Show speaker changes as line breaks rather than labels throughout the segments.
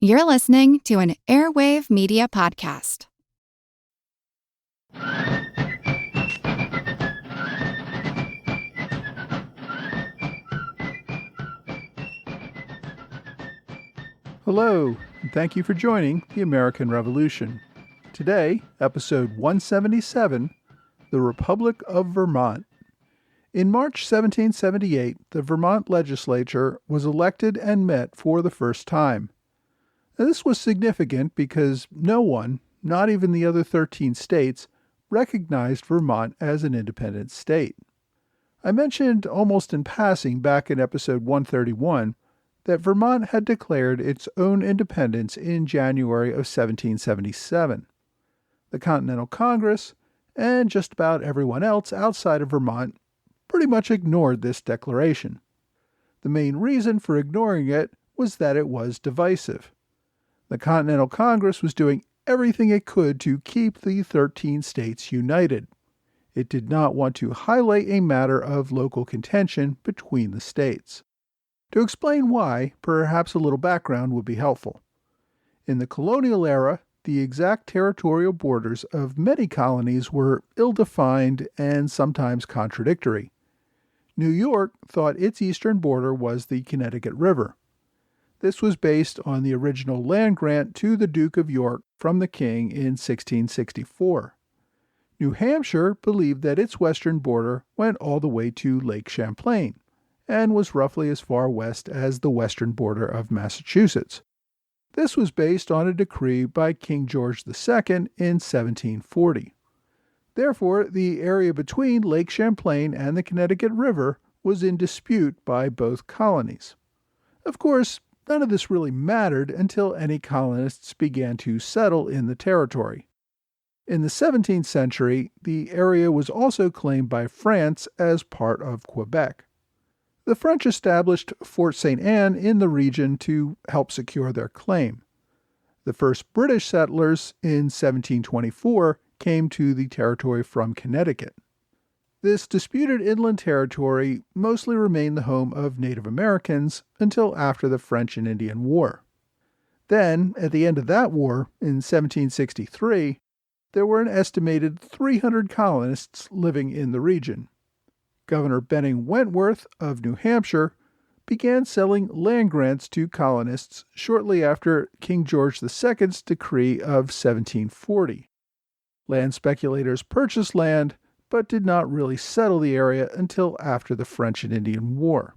You're listening to an Airwave Media Podcast.
Hello, and thank you for joining the American Revolution. Today, episode 177, The Republic of Vermont. In March 1778, the Vermont legislature was elected and met for the first time. Now, this was significant because no one, not even the other 13 states, recognized Vermont as an independent state. I mentioned almost in passing back in episode 131 that Vermont had declared its own independence in January of 1777. The Continental Congress, and just about everyone else outside of Vermont, pretty much ignored this declaration. The main reason for ignoring it was that it was divisive. The Continental Congress was doing everything it could to keep the 13 states united. It did not want to highlight a matter of local contention between the states. To explain why, perhaps a little background would be helpful. In the colonial era, the exact territorial borders of many colonies were ill-defined and sometimes contradictory. New York thought its eastern border was the Connecticut River. This was based on the original land grant to the Duke of York from the King in 1664. New Hampshire believed that its western border went all the way to Lake Champlain and was roughly as far west as the western border of Massachusetts. This was based on a decree by King George II in 1740. Therefore, the area between Lake Champlain and the Connecticut River was in dispute by both colonies. Of course, none of this really mattered until any colonists began to settle in the territory. In the 17th century, the area was also claimed by France as part of Quebec. The French established Fort St. Anne in the region to help secure their claim. The first British settlers in 1724 came to the territory from Connecticut. This disputed inland territory mostly remained the home of Native Americans until after the French and Indian War. Then, at the end of that war, in 1763, there were an estimated 300 colonists living in the region. Governor Benning Wentworth of New Hampshire began selling land grants to colonists shortly after King George II's decree of 1740. Land speculators purchased land, but did not really settle the area until after the French and Indian War.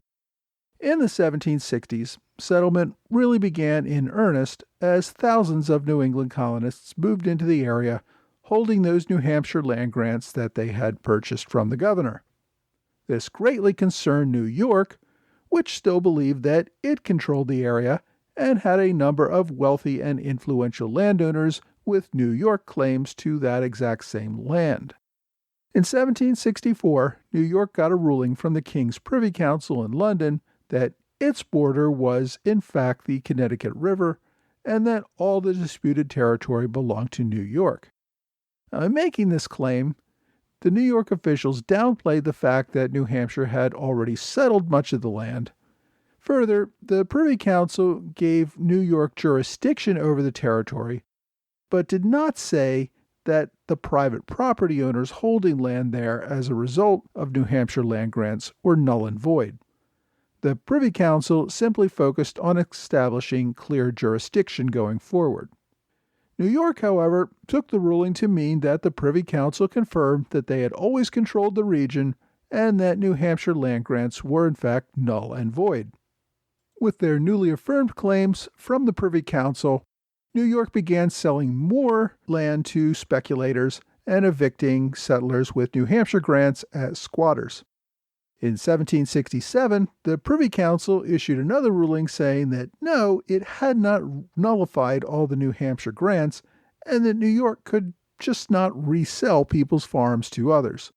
In the 1760s, settlement really began in earnest as thousands of New England colonists moved into the area, holding those New Hampshire land grants that they had purchased from the governor. This greatly concerned New York, which still believed that it controlled the area and had a number of wealthy and influential landowners with New York claims to that exact same land. In 1764, New York got a ruling from the King's Privy Council in London that its border was in fact the Connecticut River and that all the disputed territory belonged to New York. Now, in making this claim, the New York officials downplayed the fact that New Hampshire had already settled much of the land. Further, the Privy Council gave New York jurisdiction over the territory, but did not say that the private property owners holding land there as a result of New Hampshire land grants were null and void. The Privy Council simply focused on establishing clear jurisdiction going forward. New York, however, took the ruling to mean that the Privy Council confirmed that they had always controlled the region and that New Hampshire land grants were in fact null and void. With their newly affirmed claims from the Privy Council, New York began selling more land to speculators and evicting settlers with New Hampshire grants as squatters. In 1767, the Privy Council issued another ruling saying that no, it had not nullified all the New Hampshire grants and that New York could just not resell people's farms to others.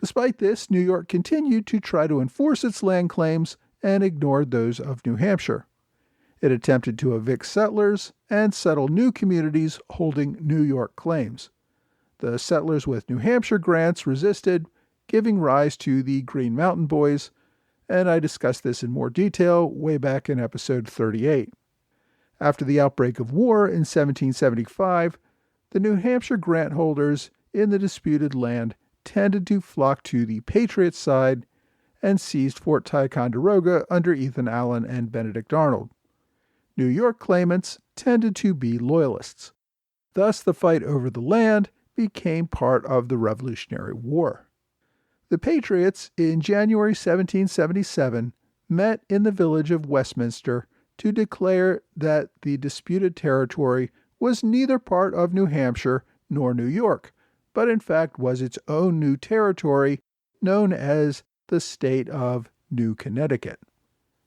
Despite this, New York continued to try to enforce its land claims and ignored those of New Hampshire. It attempted to evict settlers and settle new communities holding New York claims. The settlers with New Hampshire grants resisted, giving rise to the Green Mountain Boys, and I discussed this in more detail way back in episode 38. After the outbreak of war in 1775, the New Hampshire grant holders in the disputed land tended to flock to the Patriot side and seized Fort Ticonderoga under Ethan Allen and Benedict Arnold. New York claimants tended to be Loyalists. Thus, the fight over the land became part of the Revolutionary War. The Patriots, in January 1777, met in the village of Westminster to declare that the disputed territory was neither part of New Hampshire nor New York, but in fact was its own new territory known as the state of New Connecticut.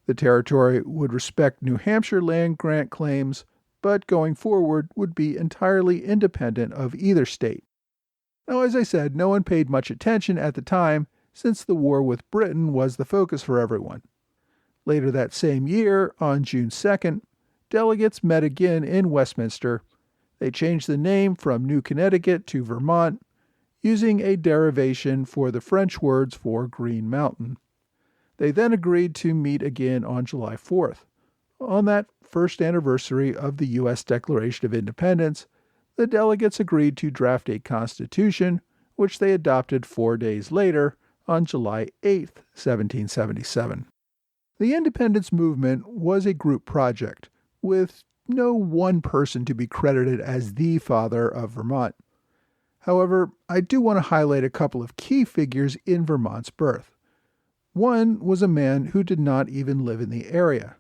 The territory would respect New Hampshire land grant claims, but going forward would be entirely independent of either state. Now, as I said, no one paid much attention at the time, since the war with Britain was the focus for everyone. Later that same year, on June 2nd, delegates met again in Westminster. They changed the name from New Connecticut to Vermont, using a derivation for the French words for Green Mountain. They then agreed to meet again on July 4th. On that first anniversary of the U.S. Declaration of Independence, the delegates agreed to draft a constitution, which they adopted 4 days later, on July 8, 1777. The independence movement was a group project, with no one person to be credited as the father of Vermont. However, I do want to highlight a couple of key figures in Vermont's birth. One was a man who did not even live in the area.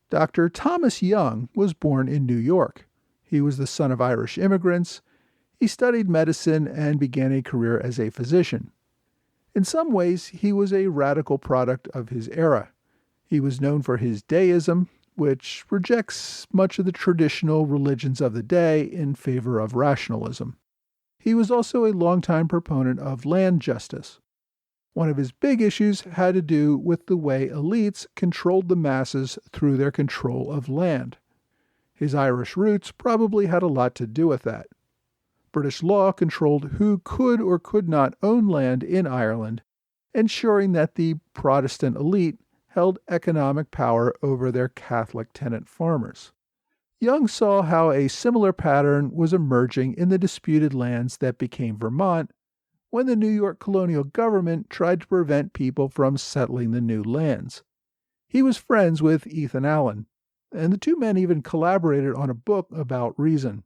Dr. Thomas Young was born in New York. He was the son of Irish immigrants. He studied medicine and began a career as a physician. In some ways, he was a radical product of his era. He was known for his deism, which rejects much of the traditional religions of the day in favor of rationalism. He was also a longtime proponent of land justice. One of his big issues had to do with the way elites controlled the masses through their control of land. His Irish roots probably had a lot to do with that. British law controlled who could or could not own land in Ireland, ensuring that the Protestant elite held economic power over their Catholic tenant farmers. Young saw how a similar pattern was emerging in the disputed lands that became Vermont when the New York colonial government tried to prevent people from settling the new lands. He was friends with Ethan Allen, and the two men even collaborated on a book about reason.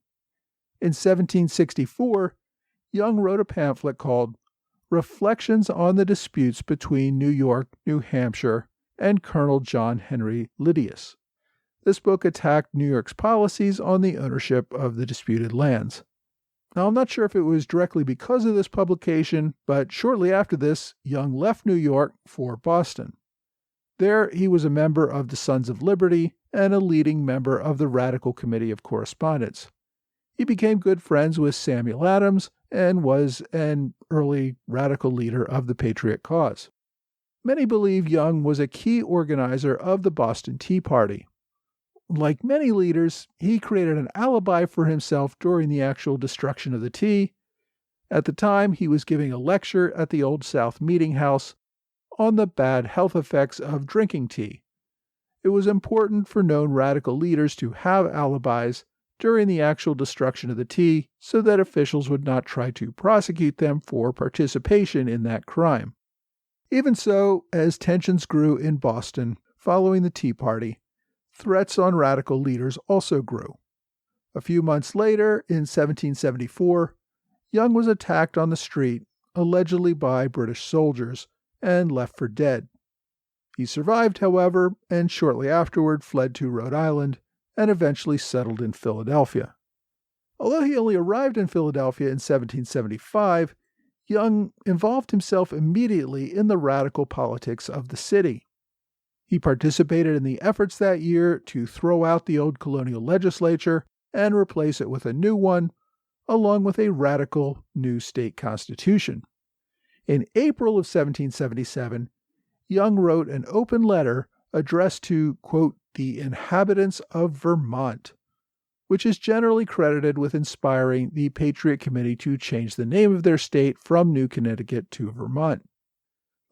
In 1764, Young wrote a pamphlet called Reflections on the Disputes Between New York, New Hampshire, and Colonel John Henry Lydius. This book attacked New York's policies on the ownership of the disputed lands. Now, I'm not sure if it was directly because of this publication, but shortly after this, Young left New York for Boston. There, he was a member of the Sons of Liberty and a leading member of the Radical Committee of Correspondence. He became good friends with Samuel Adams and was an early radical leader of the Patriot cause. Many believe Young was a key organizer of the Boston Tea Party. Like many leaders, he created an alibi for himself during the actual destruction of the tea. At the time, he was giving a lecture at the Old South Meeting House on the bad health effects of drinking tea. It was important for known radical leaders to have alibis during the actual destruction of the tea so that officials would not try to prosecute them for participation in that crime. Even so, as tensions grew in Boston following the Tea Party, threats on radical leaders also grew. A few months later, in 1774, Young was attacked on the street, allegedly by British soldiers, and left for dead. He survived, however, and shortly afterward fled to Rhode Island and eventually settled in Philadelphia. Although he only arrived in Philadelphia in 1775, Young involved himself immediately in the radical politics of the city. He participated in the efforts that year to throw out the old colonial legislature and replace it with a new one, along with a radical new state constitution. In April of 1777, Young wrote an open letter addressed to, quote, the inhabitants of Vermont, which is generally credited with inspiring the Patriot Committee to change the name of their state from New Connecticut to Vermont.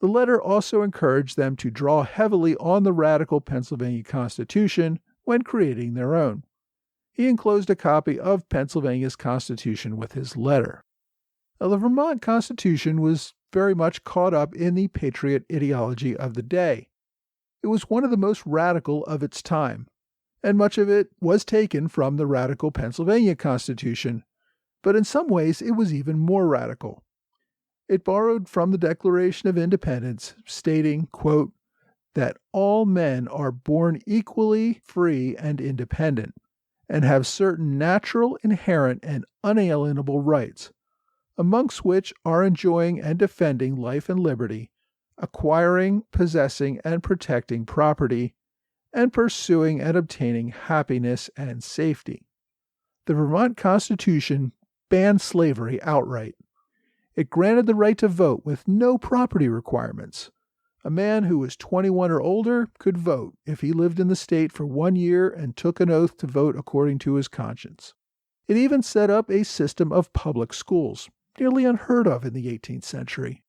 The letter also encouraged them to draw heavily on the radical Pennsylvania Constitution when creating their own. He enclosed a copy of Pennsylvania's Constitution with his letter. Now, the Vermont Constitution was very much caught up in the patriot ideology of the day. It was one of the most radical of its time, and much of it was taken from the radical Pennsylvania Constitution, but in some ways it was even more radical. It borrowed from the Declaration of Independence, stating, quote, that all men are born equally free and independent, and have certain natural, inherent, and unalienable rights, amongst which are enjoying and defending life and liberty, acquiring, possessing, and protecting property, and pursuing and obtaining happiness and safety. The Vermont Constitution banned slavery outright. It granted the right to vote with no property requirements. A man who was 21 or older could vote if he lived in the state for 1 year and took an oath to vote according to his conscience. It even set up a system of public schools, nearly unheard of in the 18th century.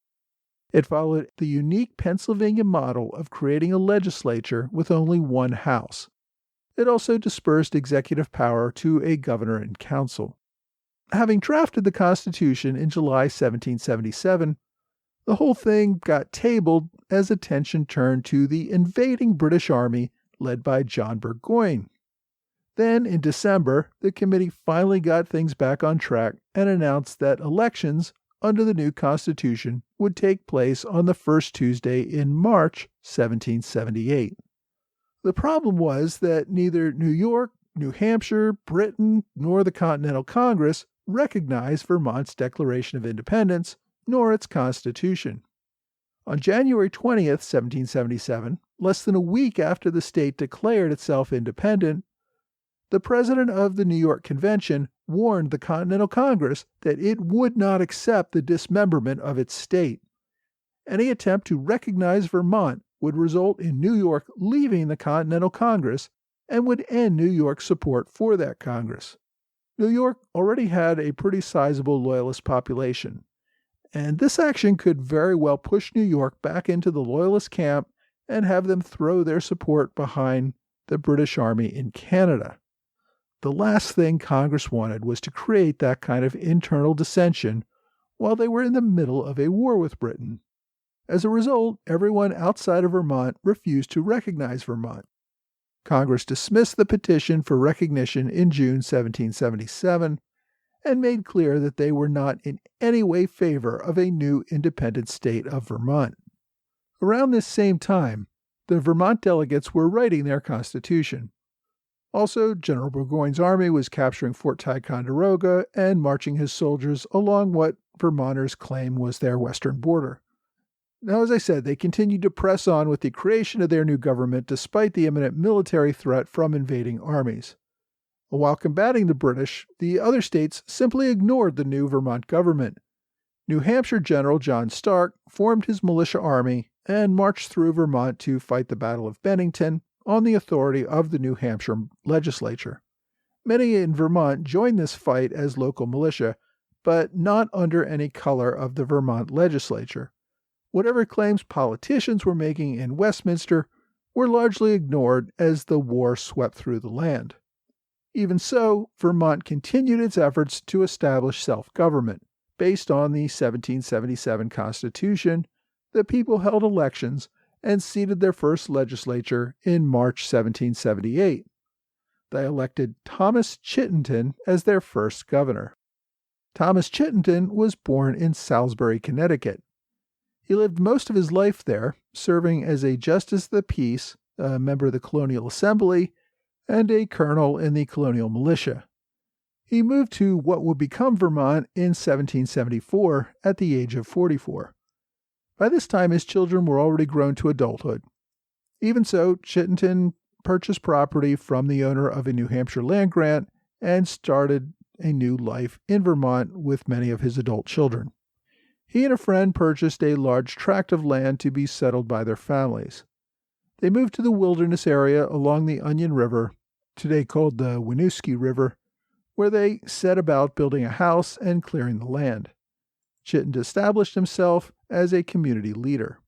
It followed the unique Pennsylvania model of creating a legislature with only one house. It also dispersed executive power to a governor and council. Having drafted the Constitution in July 1777, the whole thing got tabled as attention turned to the invading British Army led by John Burgoyne. Then, in December, the committee finally got things back on track and announced that elections under the new Constitution would take place on the first Tuesday in March 1778. The problem was that neither New York, New Hampshire, Britain, nor the Continental Congress recognized Vermont's Declaration of Independence, nor its Constitution. On January 20th, 1777, less than a week after the state declared itself independent, the president of the New York Convention warned the Continental Congress that it would not accept the dismemberment of its state. Any attempt to recognize Vermont would result in New York leaving the Continental Congress and would end New York's support for that Congress. New York already had a pretty sizable Loyalist population, and this action could very well push New York back into the Loyalist camp and have them throw their support behind the British Army in Canada. The last thing Congress wanted was to create that kind of internal dissension while they were in the middle of a war with Britain. As a result, everyone outside of Vermont refused to recognize Vermont. Congress dismissed the petition for recognition in June 1777 and made clear that they were not in any way favor of a new independent state of Vermont. Around this same time, the Vermont delegates were writing their constitution. Also, General Burgoyne's army was capturing Fort Ticonderoga and marching his soldiers along what Vermonters claim was their western border. Now, as I said, they continued to press on with the creation of their new government despite the imminent military threat from invading armies. While combating the British, the other states simply ignored the new Vermont government. New Hampshire General John Stark formed his militia army and marched through Vermont to fight the Battle of Bennington on the authority of the New Hampshire legislature. Many in Vermont joined this fight as local militia, but not under any color of the Vermont legislature. Whatever claims politicians were making in Westminster were largely ignored as the war swept through the land. Even so, Vermont continued its efforts to establish self-government. Based on the 1777 Constitution, the people held elections and seated their first legislature in March 1778. They elected Thomas Chittenden as their first governor. Thomas Chittenden was born in Salisbury, Connecticut. He lived most of his life there, serving as a justice of the peace, a member of the Colonial Assembly, and a colonel in the colonial militia. He moved to what would become Vermont in 1774 at the age of 44. By this time, his children were already grown to adulthood. Even so, Chittenden purchased property from the owner of a New Hampshire land grant and started a new life in Vermont with many of his adult children. He and a friend purchased a large tract of land to be settled by their families. They moved to the wilderness area along the Onion River, today called the Winooski River, where they set about building a house and clearing the land. Chittenden established himself as a community leader.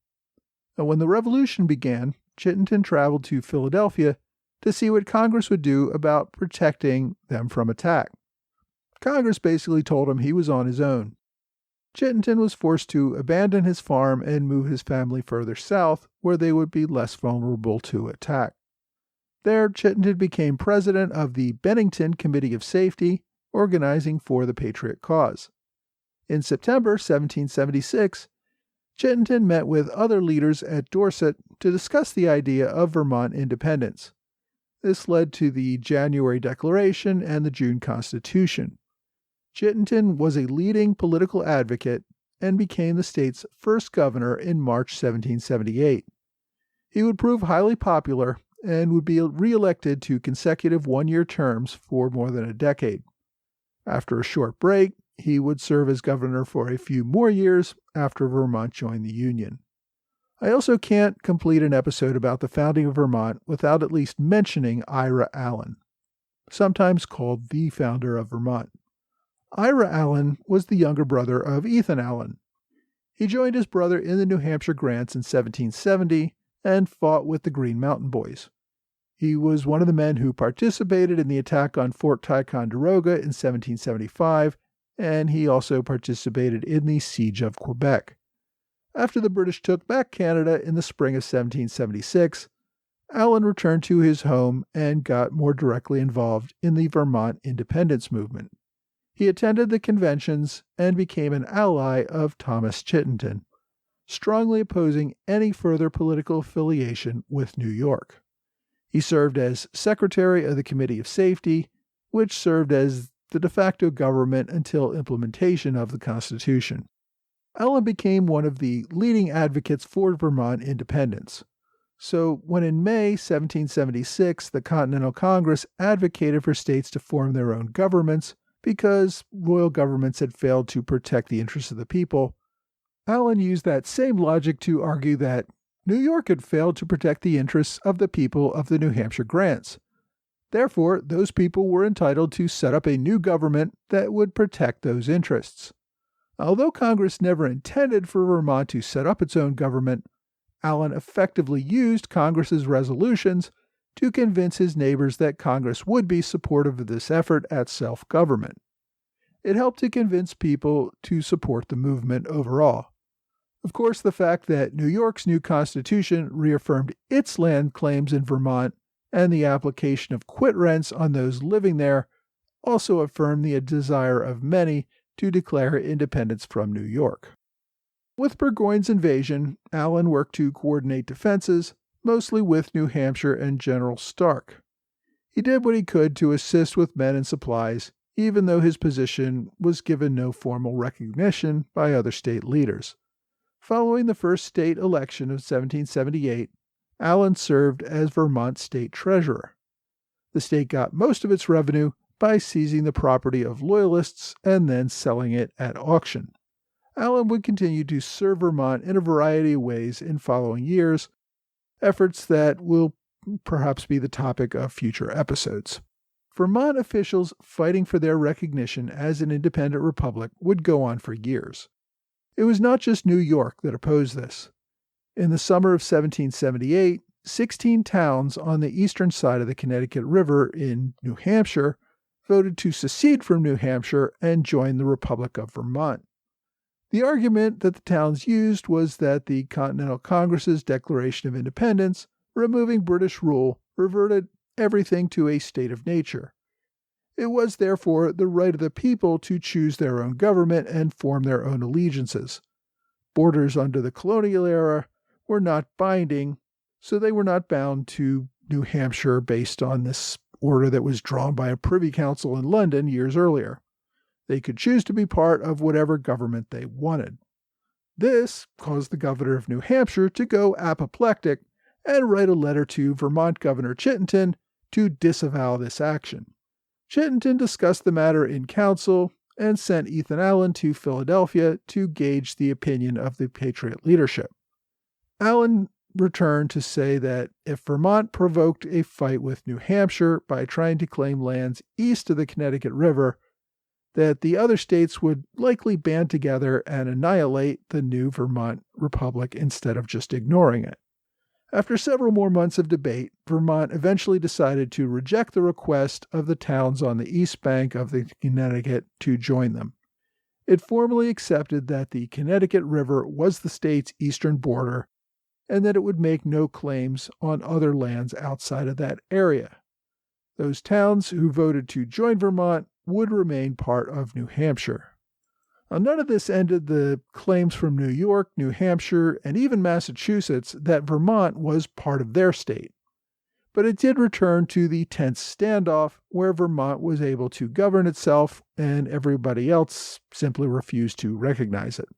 When the Revolution began, Chittenden traveled to Philadelphia to see what Congress would do about protecting them from attack. Congress basically told him he was on his own. Chittenden was forced to abandon his farm and move his family further south, where they would be less vulnerable to attack. There, Chittenden became president of the Bennington Committee of Safety, organizing for the Patriot cause. In September 1776, Chittenden met with other leaders at Dorset to discuss the idea of Vermont independence. This led to the January Declaration and the June Constitution. Chittenden was a leading political advocate and became the state's first governor in March 1778. He would prove highly popular and would be re-elected to consecutive one-year terms for more than a decade. After a short break, he would serve as governor for a few more years after Vermont joined the Union. I also can't complete an episode about the founding of Vermont without at least mentioning Ira Allen, sometimes called the founder of Vermont. Ira Allen was the younger brother of Ethan Allen. He joined his brother in the New Hampshire grants in 1770 and fought with the Green Mountain Boys. He was one of the men who participated in the attack on Fort Ticonderoga in 1775, and he also participated in the Siege of Quebec. After the British took back Canada in the spring of 1776, Allen returned to his home and got more directly involved in the Vermont Independence movement. He attended the conventions and became an ally of Thomas Chittenden, strongly opposing any further political affiliation with New York. He served as secretary of the Committee of Safety, which served as the de facto government until implementation of the Constitution. Allen became one of the leading advocates for Vermont independence. So when in May 1776 the Continental Congress advocated for states to form their own governments because royal governments had failed to protect the interests of the people, Allen used that same logic to argue that New York had failed to protect the interests of the people of the New Hampshire grants. Therefore, those people were entitled to set up a new government that would protect those interests. Although Congress never intended for Vermont to set up its own government, Allen effectively used Congress's resolutions to convince his neighbors that Congress would be supportive of this effort at self-government. It helped to convince people to support the movement overall. Of course, the fact that New York's new constitution reaffirmed its land claims in Vermont and the application of quit rents on those living there also affirmed the desire of many to declare independence from New York. With Burgoyne's invasion, Allen worked to coordinate defenses, mostly with New Hampshire and General Stark. He did what he could to assist with men and supplies, even though his position was given no formal recognition by other state leaders. Following the first state election of 1778, Allen served as Vermont state treasurer. The state got most of its revenue by seizing the property of loyalists and then selling it at auction. Allen would continue to serve Vermont in a variety of ways in following years, efforts that will perhaps be the topic of future episodes. Vermont officials fighting for their recognition as an independent republic would go on for years. It was not just New York that opposed this. In the summer of 1778, 16 towns on the eastern side of the Connecticut River in New Hampshire voted to secede from New Hampshire and join the Republic of Vermont. The argument that the towns used was that the Continental Congress's Declaration of Independence, removing British rule, reverted everything to a state of nature. It was therefore the right of the people to choose their own government and form their own allegiances. Borders under the colonial era were not binding, so they were not bound to New Hampshire based on this order that was drawn by a Privy Council in London years earlier. They could choose to be part of whatever government they wanted. This caused the governor of New Hampshire to go apoplectic and write a letter to Vermont Governor Chittenden to disavow this action. Chittenden discussed the matter in council and sent Ethan Allen to Philadelphia to gauge the opinion of the Patriot leadership. Allen returned to say that if Vermont provoked a fight with New Hampshire by trying to claim lands east of the Connecticut River, that the other states would likely band together and annihilate the new Vermont Republic instead of just ignoring it. After several more months of debate, Vermont eventually decided to reject the request of the towns on the east bank of the Connecticut to join them. It formally accepted that the Connecticut River was the state's eastern border and that it would make no claims on other lands outside of that area. Those towns who voted to join Vermont would remain part of New Hampshire. Now, none of this ended the claims from New York, New Hampshire, and even Massachusetts that Vermont was part of their state. But it did return to the tense standoff where Vermont was able to govern itself and everybody else simply refused to recognize it.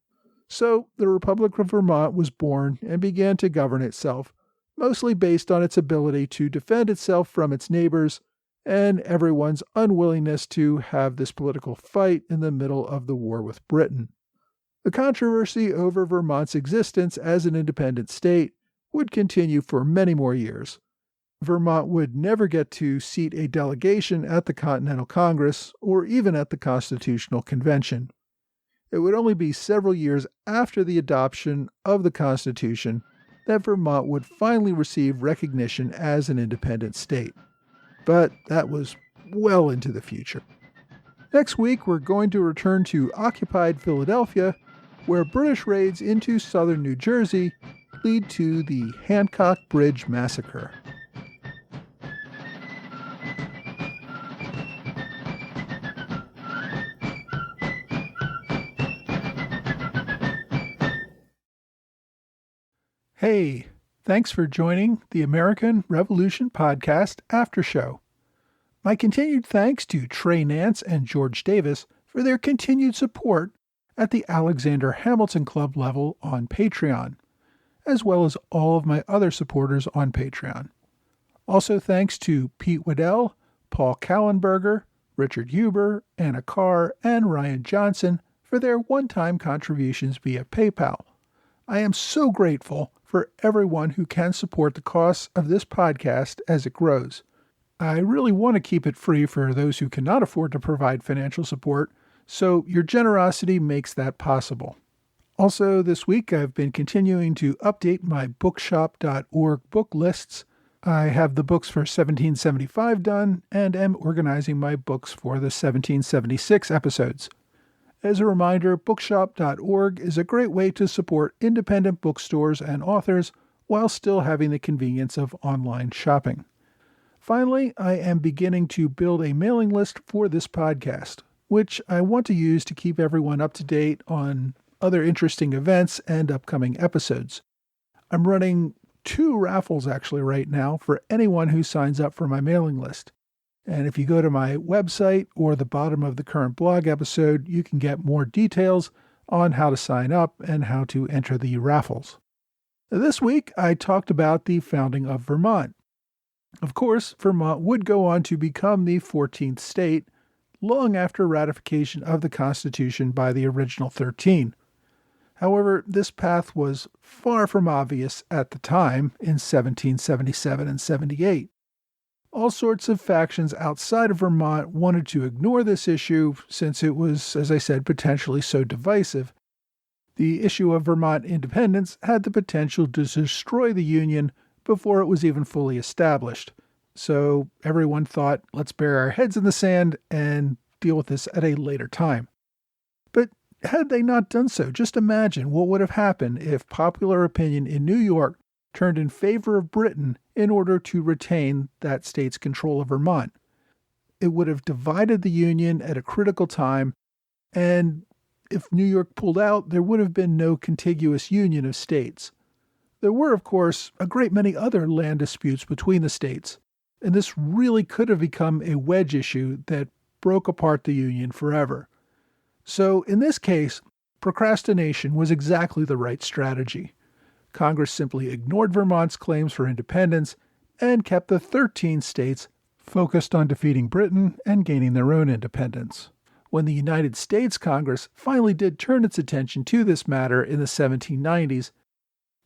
So the Republic of Vermont was born and began to govern itself, mostly based on its ability to defend itself from its neighbors and everyone's unwillingness to have this political fight in the middle of the war with Britain. The controversy over Vermont's existence as an independent state would continue for many more years. Vermont would never get to seat a delegation at the Continental Congress or even at the Constitutional Convention. It would only be several years after the adoption of the Constitution that Vermont would finally receive recognition as an independent state. But that was well into the future. Next week, we're going to return to occupied Philadelphia, where British raids into southern New Jersey lead to the Hancock Bridge Massacre. Hey, thanks for joining the American Revolution Podcast After Show. My continued thanks to Trey Nance and George Davis for their continued support at the Alexander Hamilton Club level on Patreon, as well as all of my other supporters on Patreon. Also thanks to Pete Waddell, Paul Kallenberger, Richard Huber, Anna Carr, and Ryan Johnson for their one-time contributions via PayPal. I am so grateful for everyone who can support the costs of this podcast as it grows. I really want to keep it free for those who cannot afford to provide financial support, so your generosity makes that possible. Also, this week I've been continuing to update my bookshop.org book lists. I have the books for 1775 done and am organizing my books for the 1776 episodes. As a reminder, bookshop.org is a great way to support independent bookstores and authors while still having the convenience of online shopping. Finally, I am beginning to build a mailing list for this podcast, which I want to use to keep everyone up to date on other interesting events and upcoming episodes. I'm running 2 raffles actually right now for anyone who signs up for my mailing list. And if you go to my website or the bottom of the current blog episode, you can get more details on how to sign up and how to enter the raffles. This week, I talked about the founding of Vermont. Of course, Vermont would go on to become the 14th state long after ratification of the Constitution by the original 13. However, this path was far from obvious at the time in 1777 and 78. All sorts of factions outside of Vermont wanted to ignore this issue since it was, as I said, potentially so divisive. The issue of Vermont independence had the potential to destroy the Union before it was even fully established. So everyone thought, let's bury our heads in the sand and deal with this at a later time. But had they not done so, just imagine what would have happened if popular opinion in New York turned in favor of Britain in order to retain that state's control of Vermont. It would have divided the Union at a critical time, and if New York pulled out, there would have been no contiguous union of states. There were, of course, a great many other land disputes between the states, and this really could have become a wedge issue that broke apart the Union forever. So, in this case, procrastination was exactly the right strategy. Congress simply ignored Vermont's claims for independence and kept the 13 states focused on defeating Britain and gaining their own independence. When the United States Congress finally did turn its attention to this matter in the 1790s,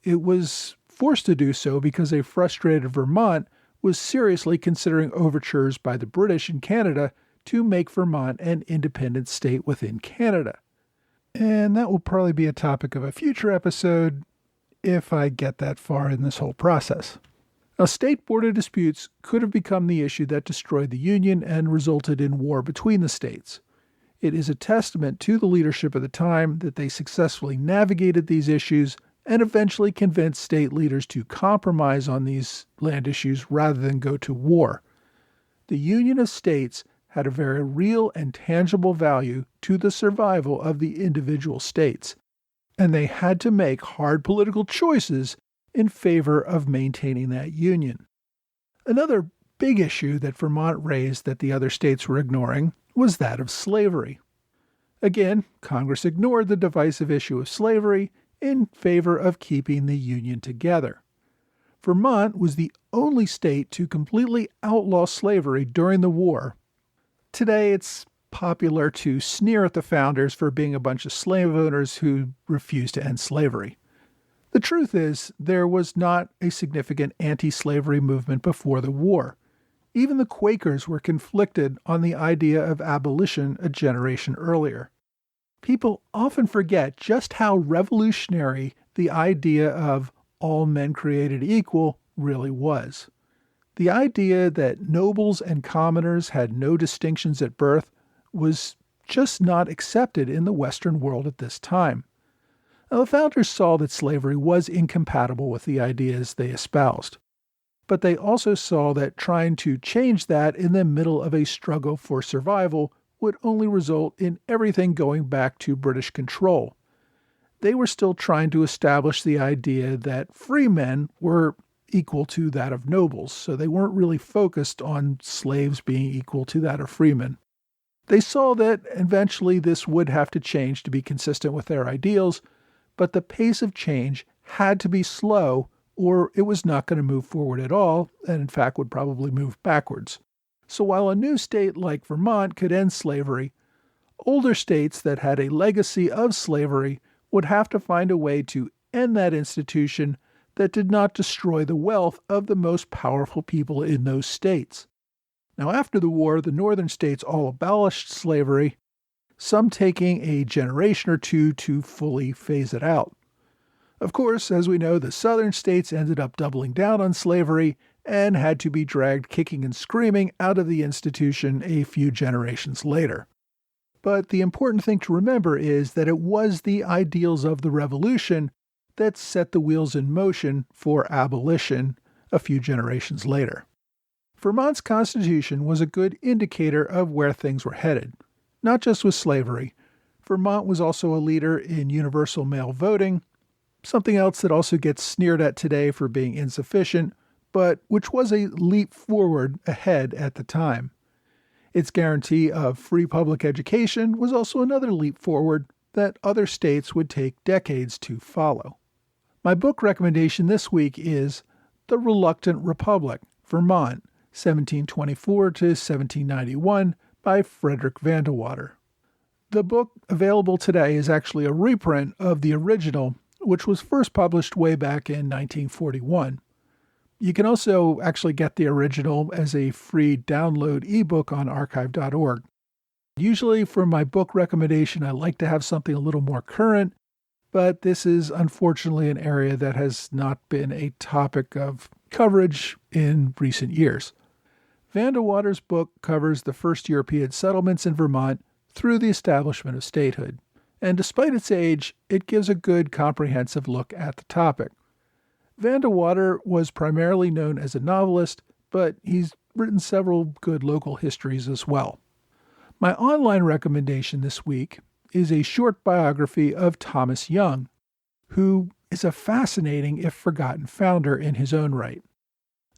it was forced to do so because a frustrated Vermont was seriously considering overtures by the British in Canada to make Vermont an independent state within Canada. And that will probably be a topic of a future episode if I get that far in this whole process. Now, state border disputes could have become the issue that destroyed the Union and resulted in war between the states. It is a testament to the leadership of the time that they successfully navigated these issues and eventually convinced state leaders to compromise on these land issues rather than go to war. The Union of States had a very real and tangible value to the survival of the individual states, and they had to make hard political choices in favor of maintaining that union. Another big issue that Vermont raised that the other states were ignoring was that of slavery. Again, Congress ignored the divisive issue of slavery in favor of keeping the Union together. Vermont was the only state to completely outlaw slavery during the war. Today, it's popular to sneer at the founders for being a bunch of slave owners who refused to end slavery. The truth is, there was not a significant anti-slavery movement before the war. Even the Quakers were conflicted on the idea of abolition a generation earlier. People often forget just how revolutionary the idea of all men created equal really was. The idea that nobles and commoners had no distinctions at birth was just not accepted in the Western world at this time. Now, the founders saw that slavery was incompatible with the ideas they espoused. But they also saw that trying to change that in the middle of a struggle for survival would only result in everything going back to British control. They were still trying to establish the idea that free men were equal to that of nobles, so they weren't really focused on slaves being equal to that of freemen. They saw that eventually this would have to change to be consistent with their ideals, but the pace of change had to be slow or it was not going to move forward at all, and in fact would probably move backwards. So while a new state like Vermont could end slavery, older states that had a legacy of slavery would have to find a way to end that institution that did not destroy the wealth of the most powerful people in those states. Now, after the war, the northern states all abolished slavery, some taking a generation or two to fully phase it out. Of course, as we know, the southern states ended up doubling down on slavery and had to be dragged kicking and screaming out of the institution a few generations later. But the important thing to remember is that it was the ideals of the Revolution that set the wheels in motion for abolition a few generations later. Vermont's constitution was a good indicator of where things were headed, not just with slavery. Vermont was also a leader in universal male voting, something else that also gets sneered at today for being insufficient, but which was a leap forward ahead at the time. Its guarantee of free public education was also another leap forward that other states would take decades to follow. My book recommendation this week is The Reluctant Republic, Vermont, 1724 to 1791 by Frederic Vandewater. The book available today is actually a reprint of the original, which was first published way back in 1941. You can also actually get the original as a free download ebook on archive.org. Usually for my book recommendation, I like to have something a little more current, but this is unfortunately an area that has not been a topic of coverage in recent years. Vandewater's book covers the first European settlements in Vermont through the establishment of statehood, and despite its age, it gives a good comprehensive look at the topic. Vandewater was primarily known as a novelist, but he's written several good local histories as well. My online recommendation this week is a short biography of Thomas Young, who is a fascinating, if forgotten, founder in his own right.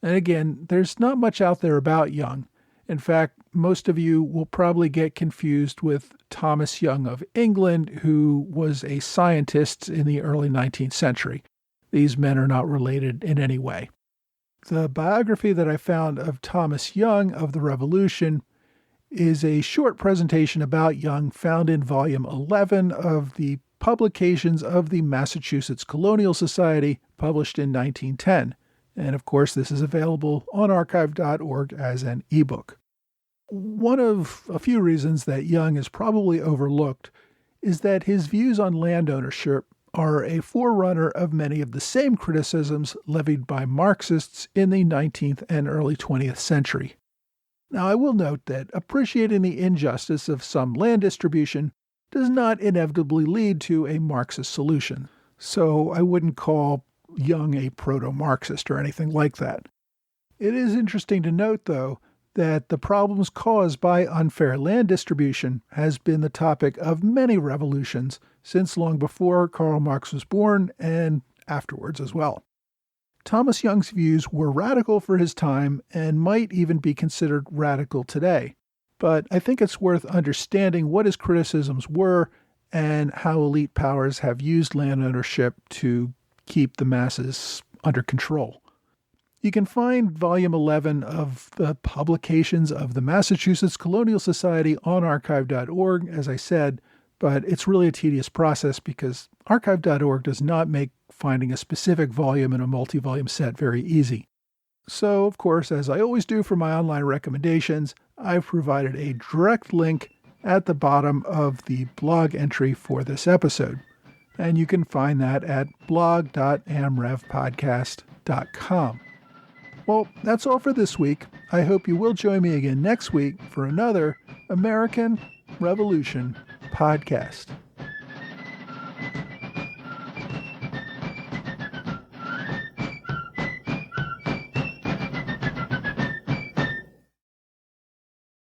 And again, there's not much out there about Young. In fact, most of you will probably get confused with Thomas Young of England, who was a scientist in the early 19th century. These men are not related in any way. The biography that I found of Thomas Young of the Revolution is a short presentation about Young found in volume 11 of the Publications of the Massachusetts Colonial Society, published in 1910. And of course, this is available on archive.org as an ebook. One of a few reasons that Young is probably overlooked is that his views on land ownership are a forerunner of many of the same criticisms levied by Marxists in the 19th and early 20th century. Now, I will note that appreciating the injustice of some land distribution does not inevitably lead to a Marxist solution, so I wouldn't call Young a proto-Marxist or anything like that. It is interesting to note, though, that the problems caused by unfair land distribution has been the topic of many revolutions since long before Karl Marx was born and afterwards as well. Thomas Young's views were radical for his time and might even be considered radical today, but I think it's worth understanding what his criticisms were and how elite powers have used land ownership to keep the masses under control. You can find Volume 11 of the Publications of the Massachusetts Colonial Society on archive.org, as I said, but it's really a tedious process because archive.org does not make finding a specific volume in a multi-volume set very easy. So, of course, as I always do for my online recommendations, I've provided a direct link at the bottom of the blog entry for this episode. And you can find that at blog.amrevpodcast.com. Well, that's all for this week. I hope you will join me again next week for another American Revolution podcast.